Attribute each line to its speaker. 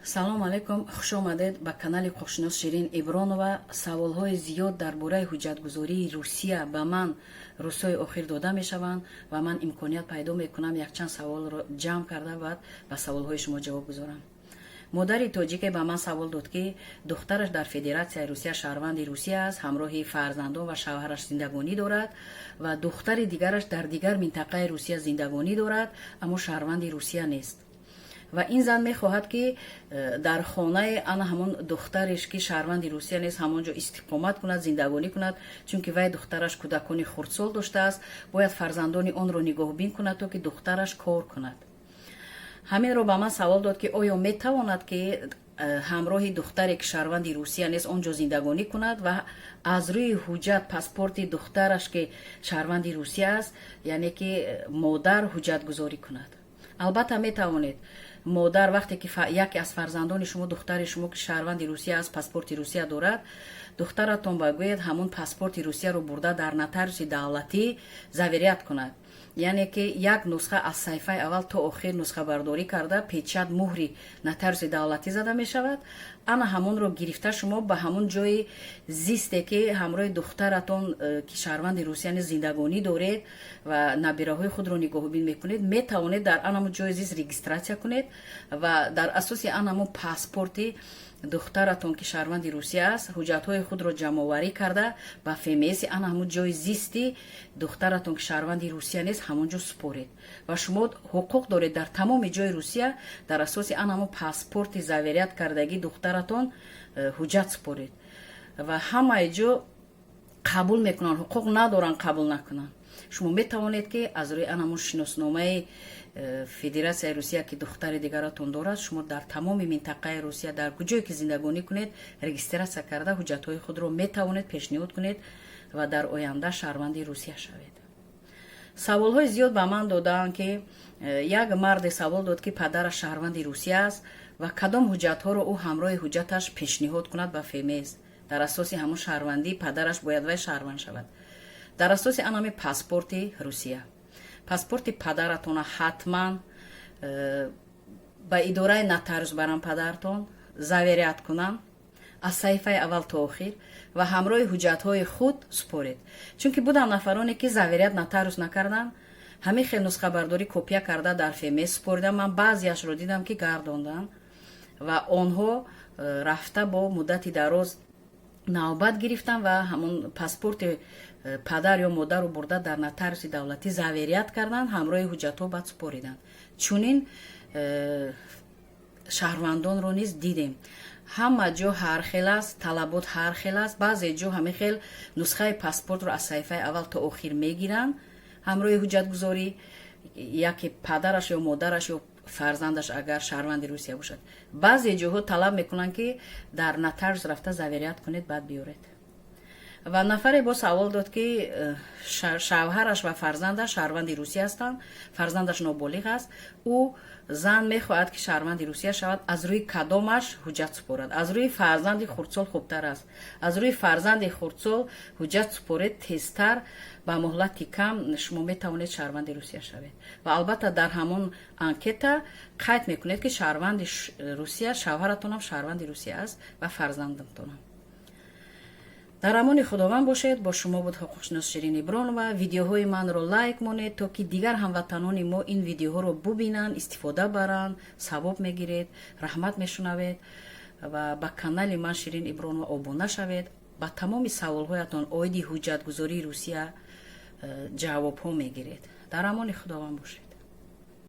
Speaker 1: салом алайкум, хуш омадед ба канали хушнос Ширин Ибронова. Саволҳои зиёд дар бораи ҳуҷҷатгузории Русия ба ман рӯзҳои охир дода мешаванд ва ман имконият пайдо мекунам якчанд саволро ҷамъ карда баъд ба саволҳои шумо ҷавоб гузорам. модари тоҷике ба ман савол дод ки духтараш дар Федератсияи Русия шаҳрванди Русия аст, ҳамроҳи фарзандон ва шавҳараш зиндагонӣ дорад ва духтари дигараш дар дигар минтақаи Русия зиндагонӣ дорад, аммо шаҳрванди Русия нест. ва ин зан мехоҳад ки дар хонаи ана ҳамон духтареш ки шаҳрванди Русия нест ҳамон ҷо истиқомат кунад, зиндагонӣ кунад, чунки вай духтараш кӯдакони хурдсол доштааст, бояд фарзандони онро нигоҳубин кунад то ки духтараш кор кунад. ҳаминро ба ман савол дод ки оё метавонад ки ҳамроҳи духтаре ки шаҳрванди Русия нест он ҷо зиндагонӣ кунад ва аз рӯи ҳуҷҷат паспорти духтараш ки шаҳрванди Русия аст, яъне ки модар ҳуҷҷатгузорӣ кунад. албатта метавонед. модар вақте ки яке аз фарзандони шумо духтари шумо ки шаҳрванди Русия аст паспорти Русия дорад, духтаратон багӯяд ҳамон паспорти Русияро бурда дар нотариуси давлатӣ заверият кунад. яъне ки як нусха аз саҳифаи аввал то охир нусхабардорӣ карда печат муҳри нотариуси давлатӣ зада мешавад. ана ҳамонро гирифта шумо ба ҳамон ҷои зисте ки ҳамроҳи духтаратон ки шаҳрванди Русия нест зиндагонӣ доред ва набираҳои худро нигоҳубин мекунед, метавонед дар анамон ҷои зист регистратсия кунед ва дар асоси анамон паспорти духтаратон ки шаҳрванди Русия аст ҳуҷҷатҳои худро ҷамъоварӣ карда ба фмс ана ҳамон ҷои зисти духтаратон ки шаҳрванди Русия нест ҳамон ҷо супоред ва шумо ҳуқуқ доред дар тамоми ҷои Русия дар асоси ана ҳамон паспорти заверият кардагӣ духтаратон ҳуҷҷат супоред ва ҳамаи ҷо қабул мекунанд, ҳуқуқ надоранд қабул накунанд. шумо метавонед ки аз рӯи ана ҳамон шиносномаи Федератсияи Русия ки духтари дигаратон дорад, шумо дар тамоми минтақаи Русия дар куҷое ки зиндагонӣ кунед регистратсия карда ҳуҷҷатҳои худро метавонед пешниҳод кунед ва дар оянда шаҳрванди Русия шавед. саволҳои зиёд ба ман додаанд ки як марде савол дод ки падараш шаҳрванди Русия аст ва кадом ҳуҷҷатҳоро ӯ ҳамроҳи ҳуҷҷаташ пешниҳод кунад ба фмс. дар асоси ҳамон шаҳрвандӣ падараш бояд вай шаҳрванд шавад. дар асоси анами паспорти Русия. паспорти падаратона ҳатман ба идораи нотариус барам падартон заверият кунам аз саҳифаи аввал то охир ва ҳамроҳи ҳуҷҷатҳои худ супоред. чунки буданд нафароне ки заверият нотариус накарданд, ҳамин хел нусхабардорӣ копия карда дар фмс супоридам. ман баъзеашро дидам ки гардонданд ва онҳо рафта бо муддати дароз навбат гирифтан ва ҳамон паспорти падар ё модарро бурда дар нотариуси давлатӣ заверият карданд, ҳамроҳи ҳуҷҷатҳо баъд супориданд. чунин шаҳрвандонро низ дидем. ҳама ҷо ҳархел аст, талабот ҳархел аст. баъзе ҷо ҳамин хел нусхаи паспортро аз саҳифаи аввал то охир мегиранд ҳамроҳи ҳуҷҷатгузорӣ, яке падараш ё модараш ё фарзандаш агар шаҳрванди Русия бошад. баъзе ҷоҳо талаб мекунанд ки дар нотариус рафта заверият кунед баъд биёред. ва нафаре бо савол дод ки шавҳараш ва фарзандаш шаҳрванди Русия ҳастанд, фарзандаш ноболиғ аст, ӯ зан мехоҳад ки шаҳрванди Русия шавад, аз рӯи кадомаш ҳуҷҷат супорад. аз рӯи фарзанди хурдсол хубтар аст. аз рӯи фарзанди хурдсол ҳуҷҷат супоред тезтар, ба муҳлати кам шумо метавонед шаҳрванди Русия шавед. ва албатта дар ҳамон анкета қайд мекунед ки шаҳрванди Русия, шавҳаратонам шаҳрванди Русия аст ва фарзандатонам. дар амони худованд бошед. бо шумо буд ҳуқуқшинос Ширин Ибронова. видеоҳои манро лайк монед то ки дигар ҳамватанони мо ин видеоҳоро бубинанд, истифода баранд, савоб мегиред, раҳмат мешунавед ва ба канали ман Ширин Ибронова обуна шавед. ба тамоми саволҳоятон оиди ҳуҷҷатгузории Русия ҷавобҳо мегиред. дар амони худованд бошед.